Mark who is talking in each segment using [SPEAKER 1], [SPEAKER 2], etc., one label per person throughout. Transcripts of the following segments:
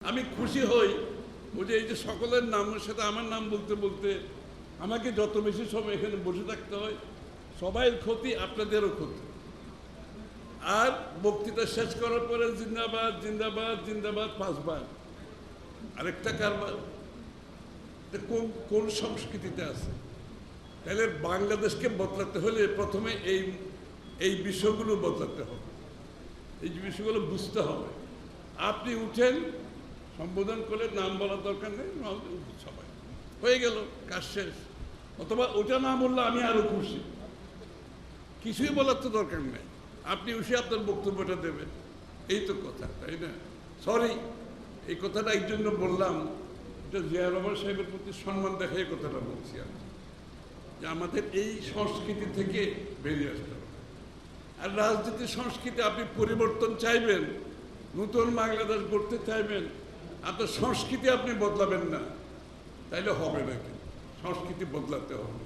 [SPEAKER 1] আমি খুশি হই যে এই যে সকলের নামের সাথে আমার নাম বলতে বলতে আমাকে যত বেশি সময় এখানে বসে থাকতে হয়, সবাইয়ের ক্ষতি, আপনাদেরও ক্ষতি। আর বক্তৃতা শেষ করার পরে জিন্দাবাদ জিন্দাবাদ জিন্দাবাদ 5 বার, আরেকটা কারবার। কোন সংস্কৃতিতে আছে? তাহলে বাংলাদেশকে বদলাতে হলে প্রথমে এই বিষয়গুলো বদলাতে হবে, এই বিষয়গুলো বুঝতে হবে। আপনি উঠেন, সম্বোধন করে নাম বলার দরকার নেই, সবাই হয়ে গেল, কাজ শেষ। অথবা ওটা না বললে আমি আরো খুশি, কিছুই বলার তো দরকার নেই, আপনি উঠে আপনার বক্তব্যটা দেবেন, এই তো কথা, তাই না? সরি, এই কথাটা এই জন্য বললাম, এটা জিয়া রহমান সাহেবের প্রতি সম্মান দেখাই কথাটা বলছি আমি, যে আমাদের এই সংস্কৃতি থেকে বেরিয়ে আসতে হবে। আর রাজনীতির সংস্কৃতি আপনি পরিবর্তন চাইবেন, নতুন বাংলাদেশ গড়তে চাইবেন, আপনার সংস্কৃতি আপনি বদলাবেন না, তাইলে হবে না। কিন্তু সংস্কৃতি বদলাতে হবে।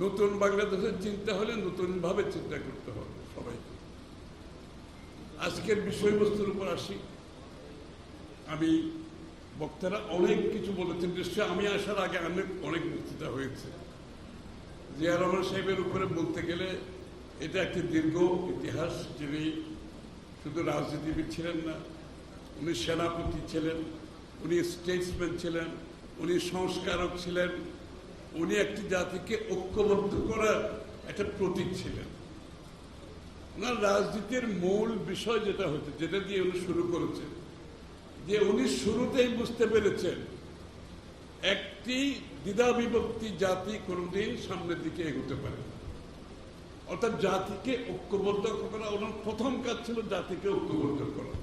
[SPEAKER 1] নতুন বাংলাদেশের চিন্তা হলে নতুনভাবে চিন্তা করতে হবে সবাইকে। আজকের বিষয়বস্তুর উপর আসি। আমি বক্তারা অনেক কিছু বলেছেন, নিশ্চয়ই আমি আসার আগে অনেক বক্তৃতা হয়েছে। জিয়া রহমান সাহেবের উপরে বলতে গেলে এটা একটি দীর্ঘ ইতিহাস। যিনি শুধু রাজনীতিবিদ ছিলেন না, উনি সেনাপতি ছিলেন, উনি স্টেটসম্যান ছিলেন, উনি সংস্কারক ছিলেন, উনি একটি জাতিকে ঐক্যবদ্ধ করার একটা প্রতীক ছিলেন। ওনার রাজনীতির মূল বিষয় যেটা হচ্ছে, যেটা দিয়ে উনি শুরু করেছেন, যে উনি শুরুতেই বুঝতে পেরেছেন একটি দ্বিধাবিভক্তি জাতি কোনোদিন সামনের দিকে এগোতে পারে না। অর্থাৎ জাতিকে ঐক্যবদ্ধ করা ওনার প্রথম কাজ ছিল, জাতিকে ঐক্যবদ্ধ করা।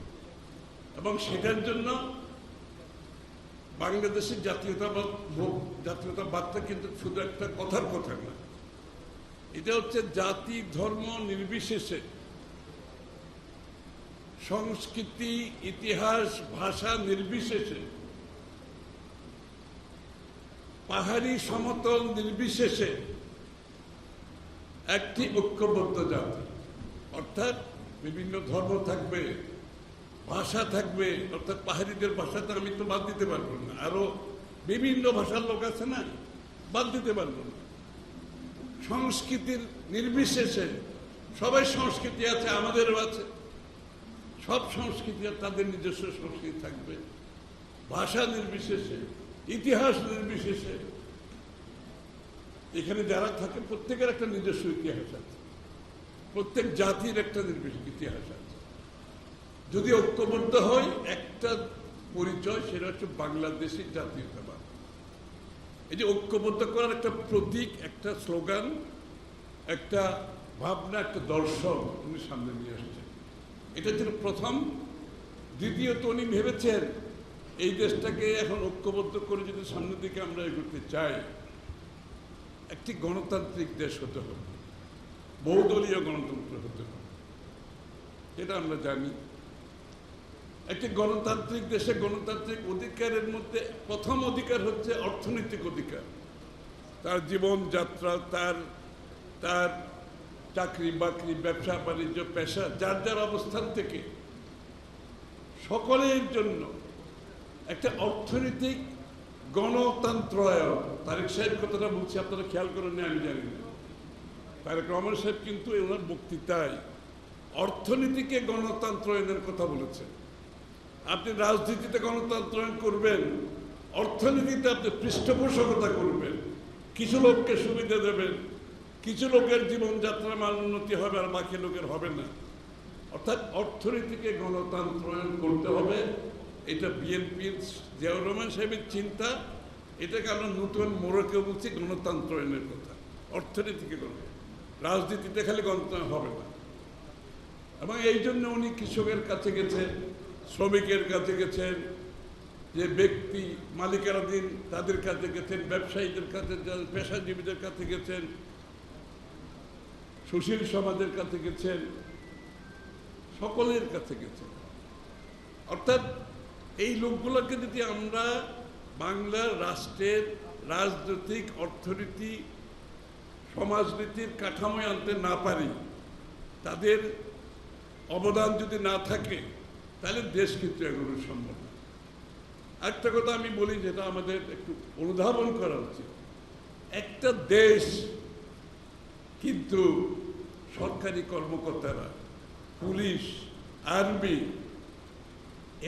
[SPEAKER 1] এবং সেটার জন্য বাংলাদেশের জাতীয়তাবাদটা কিন্তু শুধু একটা কথার কথা না, এটা হচ্ছে জাতি ধর্ম নির্বিশেষে, সংস্কৃতি ইতিহাস ভাষা নির্বিশেষে, পাহাড়ি সমতল নির্বিশেষে একটি ঐক্যবদ্ধ জাতি। অর্থাৎ বিভিন্ন ধর্ম থাকবে, ভাষা থাকবে, অর্থাৎ পাহাড়িদের ভাষাতে আমি তো বাদ দিতে পারবো না, আরো বিভিন্ন ভাষার লোক আছে না, বাদ দিতে পারবো না। সংস্কৃতির নির্বিশেষে, সবাই সংস্কৃতি আছে, আমাদেরও আছে, সব সংস্কৃতি তাদের নিজস্ব সংস্কৃতি থাকবে, ভাষা নির্বিশেষে, ইতিহাস নির্বিশেষে। এখানে যারা থাকে প্রত্যেকের একটা নিজস্ব ইতিহাস আছে, প্রত্যেক জাতির একটা নির্বিশেষ ইতিহাস আছে। যদি ঐক্যবদ্ধ হয়, একটা পরিচয়, সেটা হচ্ছে বাংলাদেশি জাতীয়তাবাদ। এই যে ঐক্যবদ্ধ করার একটা প্রতীক, একটা স্লোগান, একটা ভাবনা, একটা দর্শন উনি সামনে নিয়ে আসছেন। এটা ছিল প্রথম। দ্বিতীয়ত, উনি ভেবেছেন এই দেশটাকে এখন ঐক্যবদ্ধ করে যদি সামনের দিকে আমরা এগোতে চাই, একটি গণতান্ত্রিক দেশ হতে হবে, বহুদলীয় গণতন্ত্র হতে হবে। এটা আমরা জানি। একটি গণতান্ত্রিক দেশে গণতান্ত্রিক অধিকারের মধ্যে প্রথম অধিকার হচ্ছে অর্থনৈতিক অধিকার। তার জীবনযাত্রা, তার চাকরি বাকরি, ব্যবসা বাণিজ্য, পেশা, যার যার অবস্থান থেকে সকলের জন্য একটা অর্থনৈতিক গণতন্ত্রায়ন। তারেক সাহেব কথাটা বলছি, আপনারা খেয়াল করেন না আমি জানি না, তারেক রহমান সাহেব কিন্তু ওনার বক্তৃতায় অর্থনীতিকে গণতন্ত্রায়নের কথা বলেছেন। আপনি রাজনীতিতে গণতন্ত্রায়ন করবেন, অর্থনীতিতে আপনি পৃষ্ঠপোষকতা করবেন, কিছু লোককে সুবিধা দেবেন, কিছু লোকের জীবনযাত্রার মান উন্নতি হবে আর বাকি লোকের হবে না। অর্থাৎ অর্থনীতিকে গণতন্ত্রায়ন করতে হবে। এটা বিএনপির জিয়াউর রহমান সাহেবের চিন্তা। এটাকে আমরা নতুন মোড়কে বলছি গণতন্ত্রায়নের কথা। অর্থনীতিকে রাজনীতিতে খালি গণতন্ত্র হবে না। এবং এই জন্য উনি কৃষকের কাছে গেছেন, শ্রমিকের কাছে গেছেন, যে ব্যক্তি মালিকানাধীন তাদের কাছে গেছেন, ব্যবসায়ীদের কাছে, পেশাজীবীদের কাছে গেছেন, সুশীল সমাজের কাছে গেছেন, সকলের কাছে গেছেন। অর্থাৎ এই লোকগুলোকে যদি আমরা বাংলা রাষ্ট্রের রাজনৈতিক, অর্থনীতি, সমাজনীতির কাঠামোয় আনতে না পারি, তাদের অবদান যদি না থাকে, তাহলে দেশ কিন্তু এগুলো সম্ভব না। একটা কথা আমি বলি, যেটা আমাদের একটু অনুধাবন করা উচিত। একটা দেশ কিন্তু সরকারি কর্মকর্তারা, পুলিশ, আর্মি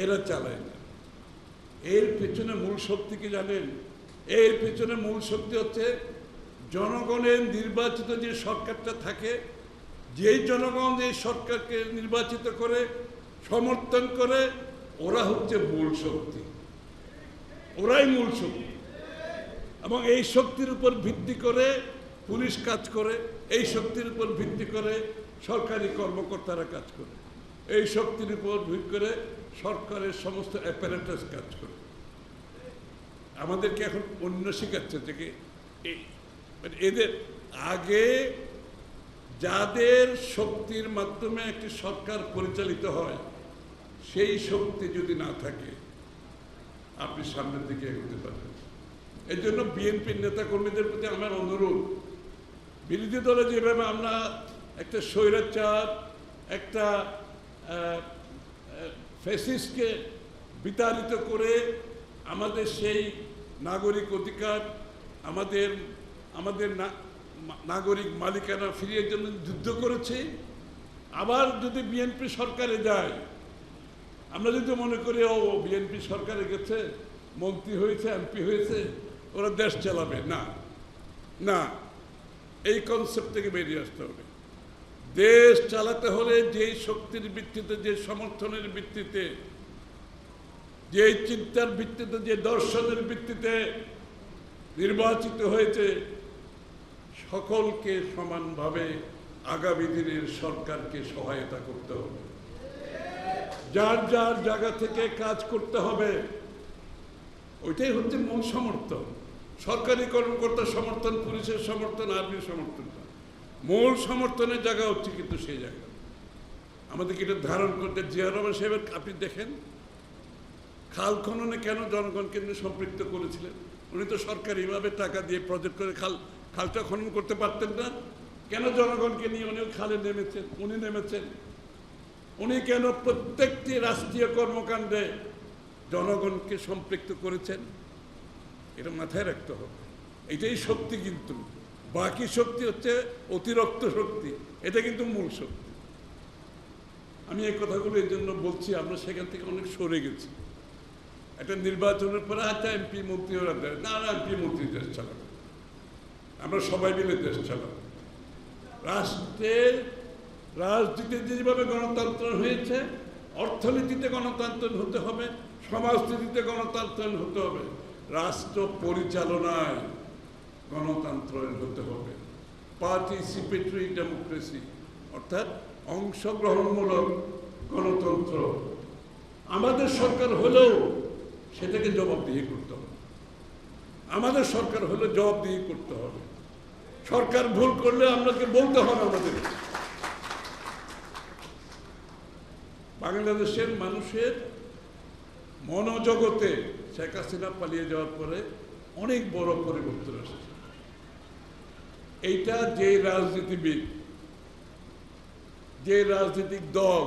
[SPEAKER 1] এরা চালায় না। এর পেছনে মূল শক্তি কি জানেন? এর পেছনে মূল শক্তি হচ্ছে জনগণের নির্বাচিত যে সরকারটা থাকে, যেই জনগণ এই সরকারকে নির্বাচিত করে সমর্থন করে, ওরা হচ্ছে মূল শক্তি, ওরাই মূল শক্তি। এবং এই শক্তির উপর ভিত্তি করে পুলিশ কাজ করে, এই শক্তির উপর ভিত্তি করে সরকারি কর্মকর্তারা কাজ করে, এই শক্তির উপর ভিত্তি করে সরকারের সমস্ত অ্যাপারেটাস কাজ করে। আমাদেরকে এখন অন্য শিখাচ্ছে যে এদের আগে যাদের শক্তির মাধ্যমে একটি সরকার পরিচালিত হয়, সেই শক্তি যদি না থাকে আপনি সামনের দিকে এগোতে পারবেন। এই জন্য বিএনপির নেতাকর্মীদের প্রতি আমার অনুরোধ, বিরোধী দলে যেভাবে আমরা একটা স্বৈরাচার, একটা ফ্যাসিস্টকে বিতাড়িত করে আমাদের সেই নাগরিক অধিকার, আমাদের নাগরিক মালিকানা ফিরিয়ে জন্য যুদ্ধ করেছি, আবার যদি বিএনপি সরকারে যায়, আমরা যদি মনে করি ও বিএনপি সরকারে গেছে, মন্ত্রী হয়েছে, এমপি হয়েছে, ওরা দেশ চালাবে, না না, এই কনসেপ্ট থেকে বেরিয়ে আসতে হবে। দেশ চালাতে হলে যেই শক্তির ভিত্তিতে, যে সমর্থনের ভিত্তিতে, যে চিন্তার ভিত্তিতে, যে দর্শনের ভিত্তিতে নির্বাচিত হয়েছে, সকলকে সমানভাবে আগামী দিনের সরকারকে সহায়তা করতে হবে, যার যার জায়গা থেকে কাজ করতে হবে। ওইটাই হচ্ছে মূল সমর্থন। সরকারি কর্মকর্তার সমর্থন, পুলিশের সমর্থন, আর্মির সমর্থন, মূল সমর্থনের জায়গা হচ্ছে কিন্তু সেই জায়গা। আমাদেরকে এটা ধারণ করতে, জিয়া রহমান সাহেবের আপনি দেখেন খাল খননে কেন জনগণকে সম্পৃক্ত করেছিলেন? উনি তো সরকারিভাবে টাকা দিয়ে প্রজেক্ট করে খালটা খনন করতে পারতেন না, কেন জনগণকে নিয়ে উনি খালে নেমেছেন? উনি কেন প্রত্যেকটি রাষ্ট্রীয় কর্মকাণ্ডে জনগণকে সম্পৃক্ত করেছেন? এটা মাথায় রাখতে হবে। এটাই শক্তি, কিন্তু বাকি শক্তি হচ্ছে অতিরিক্ত শক্তি, এটা কিন্তু মূল শক্তি। আমি এই কথাগুলো এই জন্য বলছি, আমরা সেখান থেকে অনেক সরে গেছি। একটা নির্বাচনের পরে আচ্ছা এমপি মন্ত্রী ওরা দেয় না, এমপি মন্ত্রী দেশ চালাবে, আমরা সবাই মিলে দেশ চালাবো। রাষ্ট্রের রাজনীতিতে যেভাবে গণতন্ত্র হয়েছে, অর্থনীতিতে গণতন্ত্র হতে হবে, সমাজনীতিতে গণতন্ত্র হতে হবে, রাষ্ট্র পরিচালনায় গণতন্ত্র হতে হবে, পার্টিসিপেটরি ডেমোক্রেসি, অর্থাৎ অংশগ্রহণমূলক গণতন্ত্র। আমাদের সরকার হলেও সেটাকে জবাবদিহি করতে হবে, আমাদের সরকার হলে জবাবদিহি করতে হবে। সরকার ভুল করলে আপনাকে বলতে হবে। আমাদের বাংলাদেশের মানুষের মনোজগতে শেখ হাসিনা পালিয়ে যাওয়ার পরে অনেক বড় পরিবর্তন আসছে। এইটা যে রাজনীতিবিদ, যে রাজনৈতিক দল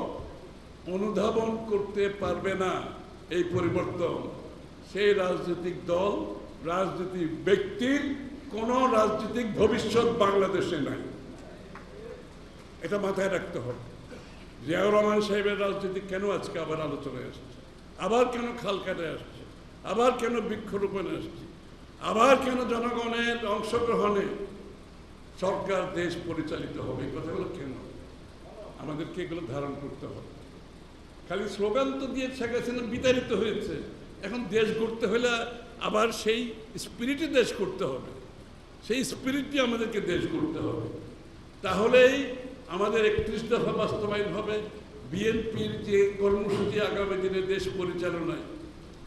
[SPEAKER 1] অনুধাবন করতে পারবে না এই পরিবর্তন, সেই রাজনৈতিক দল, রাজনৈতিক ব্যক্তির কোনো রাজনৈতিক ভবিষ্যৎ বাংলাদেশে নাই। এটা মাথায় রাখতে হবে। জিয়াউর রহমান সাহেবের রাজনীতি কেন আজকে আবার আলোচনায় আসছে, আবার কেন খাল কাটে আসছে, আবার কেন বৃক্ষরোপণে আসছে, আবার কেন জনগণের অংশগ্রহণে সরকার দেশ পরিচালিত হবে, এই কথাগুলো কেন? আমাদেরকে এগুলো ধারণ করতে হবে। খালি স্লোগান তো দিয়ে শেখ হাসিনা বিতাড়িত হয়েছে, এখন দেশ গড়তে হলে আবার সেই স্পিরিটে দেশ করতে হবে, সেই স্পিরিটটি আমাদেরকে দেশ করতে হবে। তাহলেই আমাদের 31 দফা বাস্তবায়ন হবে। বিএনপির যে কর্মসূচি আগামী দিনে দেশ পরিচালনায়,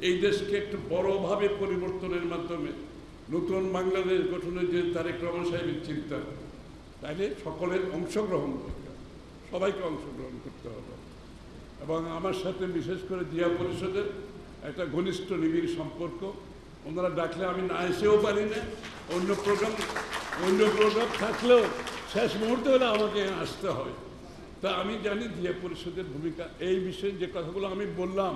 [SPEAKER 1] এই দেশকে একটু বড়ভাবে পরিবর্তনের মাধ্যমে নতুন বাংলাদেশ গঠনের যে তারেক রহমান সাহেবের চিন্তা, তাইলে সকলের অংশগ্রহণ দরকার, সবাইকে অংশগ্রহণ করতে হবে। এবং আমার সাথে বিশেষ করে জিয়া পরিষদের একটা ঘনিষ্ঠ নিবিড় সম্পর্ক। ওনারা ডাকলে আমি না এসেও পারি না, অন্য প্রোগ্রাম থাকলেও শেষ মুহূর্তে হলে আমাকে আসতে হয়। তা আমি জানি জিয়া পরিষদের ভূমিকা। এই বিষয়ে যে কথাগুলো আমি বললাম,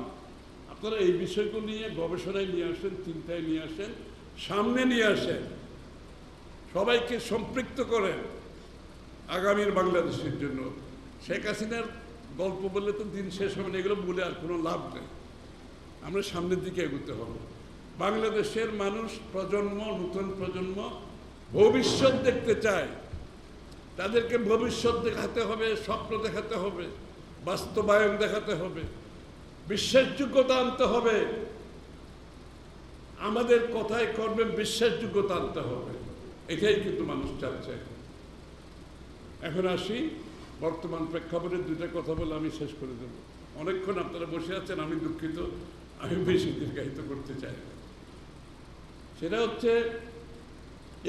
[SPEAKER 1] আপনারা এই বিষয়গুলো নিয়ে গবেষণায় নিয়ে আসেন, চিন্তায় নিয়ে আসেন, সামনে নিয়ে আসেন, সবাইকে সম্পৃক্ত করেন আগামীর বাংলাদেশের জন্য। শেখ হাসিনার গল্প বললে তো দিন শেষ হবে না, এগুলো বলে আর কোনো লাভ নেই। আমরা সামনের দিকে এগোতে হবে। বাংলাদেশের মানুষ, প্রজন্ম, নতুন প্রজন্ম ভবিষ্যৎ দেখতে চায়। তাদেরকে ভবিষ্যৎ দেখাতে হবে, স্বপ্ন দেখাতে হবে, বাস্তবায়ন দেখাতে হবে, বিশ্বাসযোগ্যতা আনতে হবে। আমাদের কথায় কর্মে বিশ্বাসযোগ্যতা আনতে হবে, এটাই কিন্তু মানুষ চাচ্ছে। এখন আসি বর্তমান প্রেক্ষাপটে দুইটা কথা বলে আমি শেষ করে দেব। অনেকক্ষণ আপনারা বসে আছেন, আমি দুঃখিত, আমি বেশি দীর্ঘায়িত করতে চাই না। সেটা হচ্ছে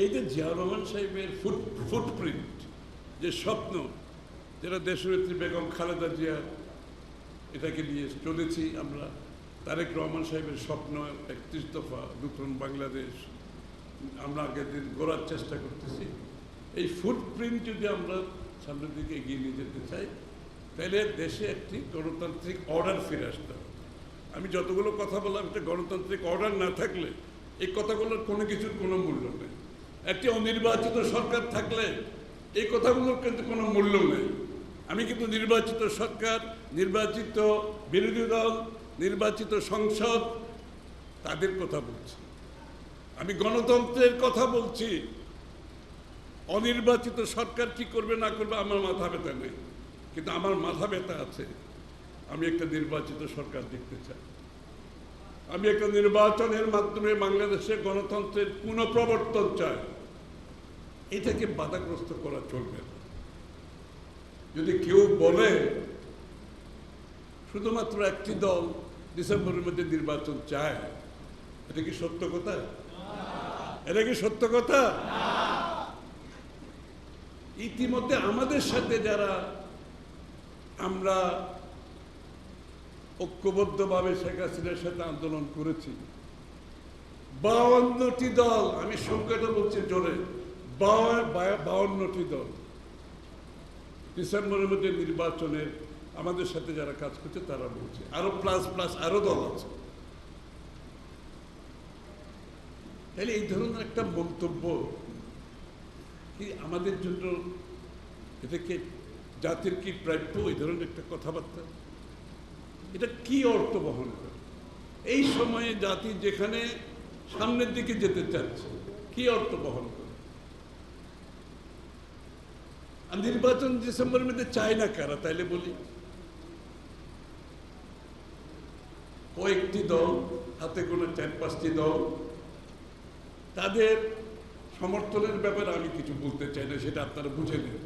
[SPEAKER 1] এই যে জিয়াউর রহমান সাহেবের ফুটপ্রিন্ট, যে স্বপ্ন, যেটা দেশনেত্রী বেগম খালেদা জিয়া এটাকে নিয়ে চলেছি আমরা, তারেক রহমান সাহেবের স্বপ্ন 31 দফা নতুন বাংলাদেশ আমরা আগের দিন গড়ার চেষ্টা করতেছি। এই ফুটপ্রিন্ট যদি আমরা সামনের দিকে এগিয়ে নিয়ে যেতে চাই, তাহলে দেশে একটি গণতান্ত্রিক অর্ডার ফিরে আসতে হবে। আমি যতগুলো কথা বললাম, একটা গণতান্ত্রিক অর্ডার না থাকলে এই কথাগুলোর কোনো কিছুর কোনো মূল্য নেই। একটি অনির্বাচিত সরকার থাকলে এই কথাগুলোর কিন্তু কোনো মূল্য নেই। আমি কিন্তু নির্বাচিত সরকার, নির্বাচিত বিরোধী দল, নির্বাচিত সংসদ, তাদের কথা বলছি। আমি গণতন্ত্রের কথা বলছি। অনির্বাচিত সরকার কি করবে না করবে আমার মাথা ব্যথা নেই, কিন্তু আমার মাথা ব্যথা আছে। আমি একটা নির্বাচিত সরকার দেখতে চাই। আমি একটা নির্বাচনের মাধ্যমে বাংলাদেশে গণতন্ত্রের পুনঃপ্রবর্তন চাই। এটাকে বাধাগ্রস্ত করা চলবে না। যদি কেউ বলে শুধুমাত্র একটি দল ডিসেম্বরের মধ্যে নির্বাচন চায়, এটা কি সত্য কথা? এটা কি সত্য কথা? ইতিমধ্যে আমাদের সাথে যারা আমরা ঐক্যবদ্ধভাবে শেখ হাসিনার সাথে আন্দোলন করেছি, 52টি দল, আমি সংখ্যাটা বলছি জোরে, 52টি দল ডিসেম্বরের মধ্যে নির্বাচনের আমাদের সাথে যারা কাজ করছে তারা বলছে, আরো প্লাস আরো দল আছে। তাহলে এই ধরনের একটা মন্তব্য কি আমাদের জন্য, এটাকে জাতির কি প্রাপ্য? এই ধরনের একটা কথাবার্তা, এটা কি অর্থ বহন করে? এই সময়ে জাতি যেখানে সামনের দিকে যেতে চাচ্ছে, কি অর্থ বহন করে? আর নির্বাচন ডিসেম্বরের মধ্যে চায় না কারা? তাইলে বলি কয়েকটি দল, হাতে গোনা 4-5টি দল, তাদের সমর্থনের ব্যাপারে আমি কিছু বলতে চাই না, সেটা আপনারা বুঝে নেন।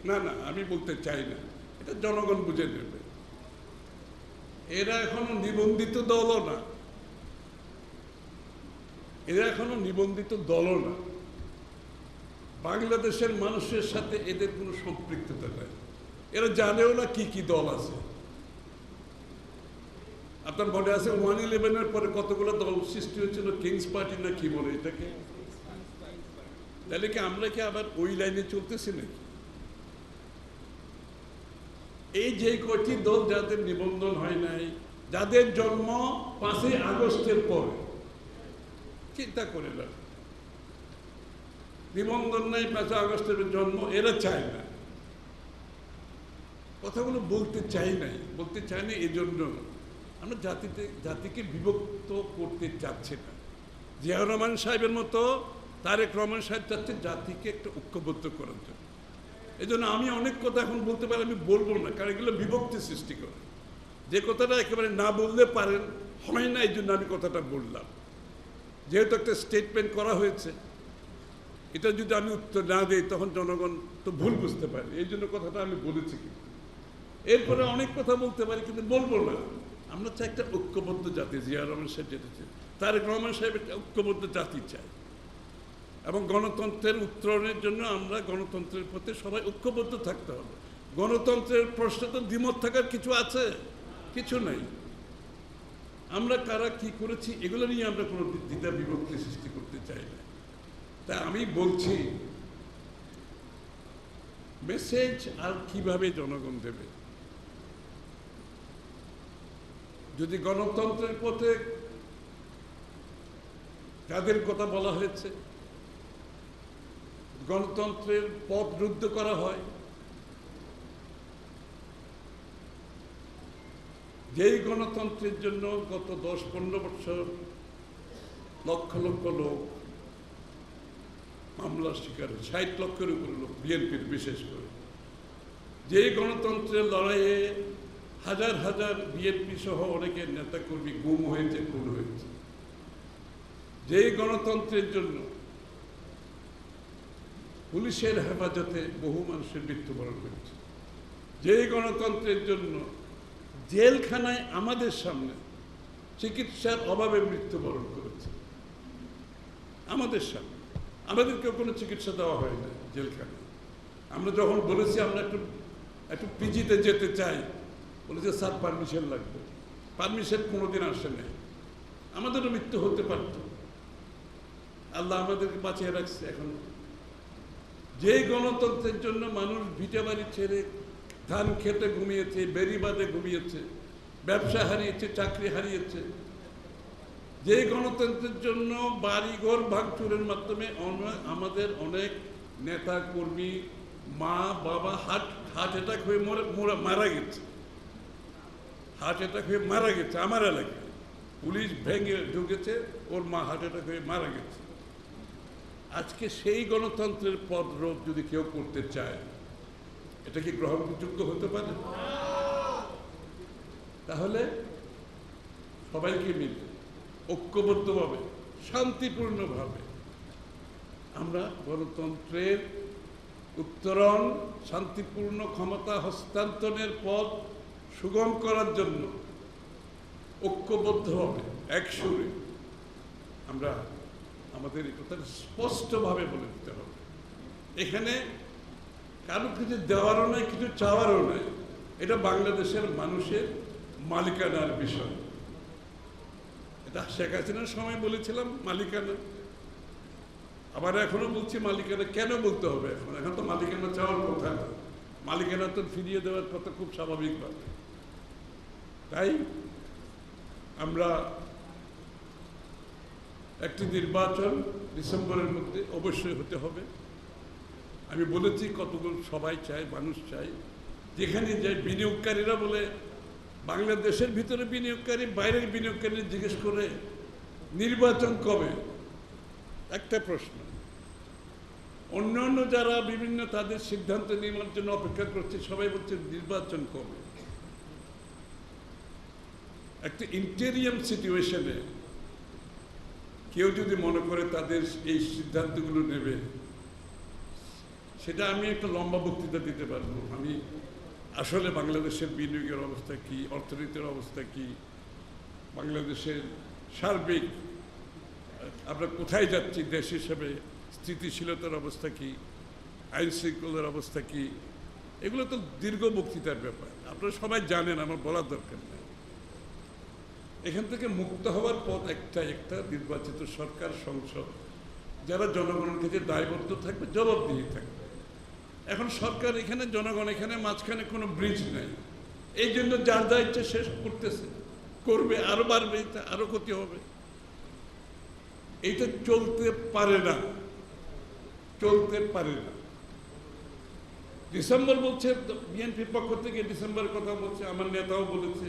[SPEAKER 1] না, আমি বলতে চাই না, এটা জনগণ বুঝে নেবে। এরা এখনো নিবন্ধিত দলও না, এরা এখনো নিবন্ধিত দলও না। বাংলাদেশের মানুষের সাথে এদের কোনো সম্পৃক্ততা নাই। এরা জানেও না কি কি দল আছে। আপনার মনে আছে 1/11-এর পরে কতগুলো দল সৃষ্টি হয়েছিল, কিংস পার্টি না কি বলে এটাকে? তাহলে কি আমরা কি আবার ওই লাইনে চলতেছি নাকি? এই যে কয়টি দল যাদের নিবন্ধন হয় নাই, যাদের জন্ম 5ই আগস্টের পরে, চিন্তা করে না, নিবন্ধন নাই, 5ই আগস্টের জন্ম, এরা চায় না। কথাগুলো বলতে চাই না এই জন্য আমরা জাতিকে বিভক্ত করতে চাচ্ছি না। জিয়াউর রহমান সাহেবের মতো তারেক রহমান সাহেব চাচ্ছে জাতিকে একটা ঐক্যবদ্ধ করার জন্য। এই জন্য আমি অনেক কথা এখন বলতে পারি, আমি বলবো না, কারণ এগুলো বিভক্তি সৃষ্টি করে। যে কথাটা একেবারে না বলতে পারেন, হয় না, এই জন্য আমি কথাটা বললাম। যেহেতু একটা স্টেটমেন্ট করা হয়েছে, এটা যদি আমি উত্তর না দিই তখন জনগণ তো ভুল বুঝতে পারে, এই জন্য কথাটা আমি বলেছি। কিন্তু এরপরে অনেক কথা বলতে পারি, কিন্তু বলবো না। আমরা চাই একটা ঐক্যবদ্ধ জাতি। জিয়া রহমান সাহেব যেতে চাই, তারেক রহমান সাহেব একটা ঐক্যবদ্ধ জাতি চাই, এবং গণতন্ত্রের উত্তরণের জন্য আমরা গণতন্ত্রের প্রতি সবাই ঐক্যবদ্ধ থাকতে হবে। গণতন্ত্রের প্রশ্নে তো দ্বিমত থাকার কিছু আছে? কিছু নাই। আমরা কারা কি করেছি এগুলো নিয়ে আমরা কোনো দ্বিধা বিভক্তি সৃষ্টি করতে চাই না। তাই আমি বলছি, মেসেজ আর কিভাবে জনগণ দেবে? যদি গণতন্ত্রের পথে কাদের কথা বলা হয়েছে, গণতন্ত্রের পথ রুদ্ধ করা হয়, যেই গণতন্ত্রের জন্য গত 10-15 বছর লক্ষ লক্ষ লোক মামলার শিকার, 60 লক্ষের উপরে লোক, বিএনপির বিশেষ করে, যেই গণতন্ত্রের লড়াইয়ে হাজার হাজার বিএনপি সহ অনেকের নেতাকর্মী গুম হয়েছে, খুন হয়েছে, যেই গণতন্ত্রের জন্য পুলিশের হেফাজতে বহু মানুষের মৃত্যুবরণ হয়েছে, যেই গণতন্ত্রের জন্য জেলখানায় আমাদের সামনে চিকিৎসার অভাবে মৃত্যুবরণ করেছে, আমাদের সামনে আমাদেরকেও কোনো চিকিৎসা দেওয়া হয় না জেলখানায়। আমরা যখন বলেছি আমরা একটু পিজিতে যেতে চাই, বলেছে স্যার পারমিশন লাগবে, পারমিশন কোনোদিন আসে নাই। আমাদেরও মৃত্যু হতে পারত, আল্লাহ আমাদেরকে বাঁচিয়ে রাখছে। এখন যে গণতন্ত্রের জন্য মানুষ ভিটে বাড়ি ছেড়ে ধান খেতে ঘুমিয়েছে, বেরিবাদে ঘুমিয়েছে, ব্যবসা হারিয়েছে, চাকরি হারিয়েছে, যে গণতন্ত্রের জন্য বাড়িঘর ভাঙচুরের মাধ্যমে আমাদের অনেক নেতা কর্মী, মা বাবা হার্ট অ্যাটাক হয়ে মারা গেছে, হার্ট অ্যাটাক হয়ে মারা গেছে। আমার এলাকায় পুলিশ ভেঙে ঢুকেছে, ওর মা হার্ট অ্যাটাক হয়ে মারা গেছে। আজকে সেই গণতন্ত্রের পথ রোধ যদি কেউ করতে চায়, এটা কি গ্রহণযোগ্য হতে পারে? তাহলে সবাইকে মিলে ঐক্যবদ্ধভাবে শান্তিপূর্ণভাবে আমরা গণতন্ত্রের উত্তরণ, শান্তিপূর্ণ ক্ষমতা হস্তান্তরের পথ সুগম করার জন্য ঐক্যবদ্ধভাবে একসুরে আমরা আমাদের এই কথা স্পষ্টভাবে বলে দিতে হবে। এখানে কারো কিছু দেওয়ারও নাই, কিছু চাওয়ারও নাই। এটা বাংলাদেশের মানুষের মালিকানার বিষয়। এটা শেখ হাসিনার সময় বলেছিলাম মালিকানা, আবার এখনো বলছি মালিকানা। কেন বলতে হবে এখন? এখন তো মালিকানা চাওয়ার কথা না, মালিকানা তো ফিরিয়ে দেওয়ার কথা খুব স্বাভাবিকভাবে। তাই আমরা একটি নির্বাচন ডিসেম্বরের মধ্যে অবশ্যই হতে হবে। আমি বলেছি কতগুলো সবাই চায়, মানুষ চায়, যেখানে যায় বিনিয়োগকারীরা বলে বাংলাদেশের ভিতরে বিনিয়োগকারী, বাইরের বিনিয়োগকারী জিজ্ঞেস করে নির্বাচন কবে? একটা প্রশ্ন। অন্যান্য যারা বিভিন্ন তাদের সিদ্ধান্ত নেওয়ার জন্য অপেক্ষা করছে, সবাই বলছে নির্বাচন কবে? একটা ইন্টেরিয়াম সিচুয়েশনে কেউ যদি মনে করে তাদের এই সিদ্ধান্তগুলো নেবে, সেটা আমি একটা লম্বা বক্তৃতা দিতে পারবো। আমি আসলে বাংলাদেশের বিনিয়োগের অবস্থা কি, অর্থনীতির অবস্থা কি, বাংলাদেশের সার্বিক আমরা কোথায় যাচ্ছি দেশ হিসেবে, স্থিতিশীলতার অবস্থা কি, আইন শৃঙ্খলার অবস্থা কি, এগুলো তো দীর্ঘ বক্তৃতার ব্যাপার, আপনারা সবাই জানেন, আমার বলার দরকার নেই। এখান থেকে মুক্ত হওয়ার পথ একটা নির্বাচিত সরকার, সংসদ, যারা জনগণের কাছে দায়বদ্ধ থাকবে, জবাবদিহি থাকবে। এখন সরকার এখানে, জনগণ এখানে, মাঝখানে কোনো ব্রিজ নেই। এই জন্য যার যা ইচ্ছে শেষ করতেছে, করবে, আরো বাড়বে, আরো ক্ষতি হবে। এইটা চলতে পারে না, চলতে পারে না। ডিসেম্বর বলছে বিএনপির পক্ষ থেকে, ডিসেম্বরের কথা বলছে, আমার নেতাও বলেছে।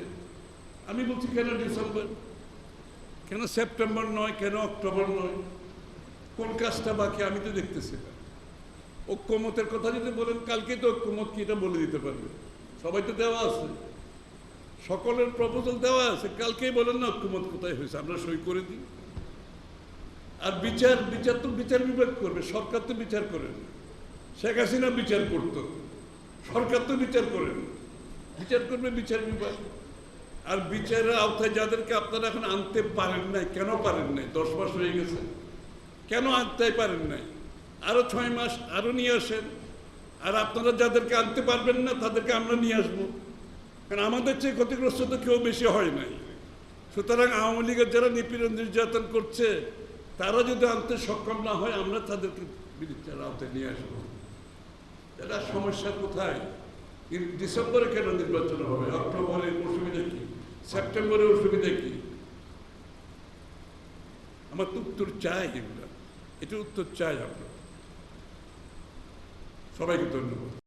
[SPEAKER 1] আমি বলছি কেন ডিসেম্বর, কেন সেপ্টেম্বর নয়, কেন অক্টোবর নয়? কোন কাজটা বাকি আমি তো দেখতেছি না। ঐক্যমতের কথা যদি বলেন, কালকে তো ঐক্যমত কি এটা বলে দিতে পারবে, সবাই তো দেওয়া আছে, সকলের প্রপোজাল দেওয়া আছে, কালকেই বলেন না ঐক্যমত কোথায় হয়েছে, আমরা সই করে দিই। আর বিচার তো বিচার বিভাগ করবে, সরকার তো বিচার করেন। শেখ হাসিনা বিচার করত, সরকার তো বিচার করেন, বিচার করবে বিচার বিভাগ। আর বিচারের আওতায় যাদেরকে আপনারা এখন আনতে পারেন নাই, কেন পারেন নাই? 10 মাস হয়ে গেছে, কেন আনতে পারেন নাই? আরো 6 মাস আরো নিয়ে আসেন। আর আপনারা যাদেরকে আনতে পারবেন না, তাদেরকে আমরা নিয়ে আসবো, কারণ আমাদের চেয়ে ক্ষতিগ্রস্ত তো কেউ বেশি হয় নাই। সুতরাং আওয়ামী লীগের যারা নিপীড়ন নির্যাতন করছে, তারা যদি আনতে সক্ষম না হয়, আমরা তাদেরকে বিচারের আওতায় নিয়ে আসবো। এটা সমস্যা কোথায়? ডিসেম্বরে কেন নির্বাচন হবে? অক্টোবরে অসুবিধা কি? সেপ্টেম্বরে অসুবিধা কি? আমার তো উত্তর চাই, এগুলো এটার উত্তর চাই আমরা। সবাইকে ধন্যবাদ।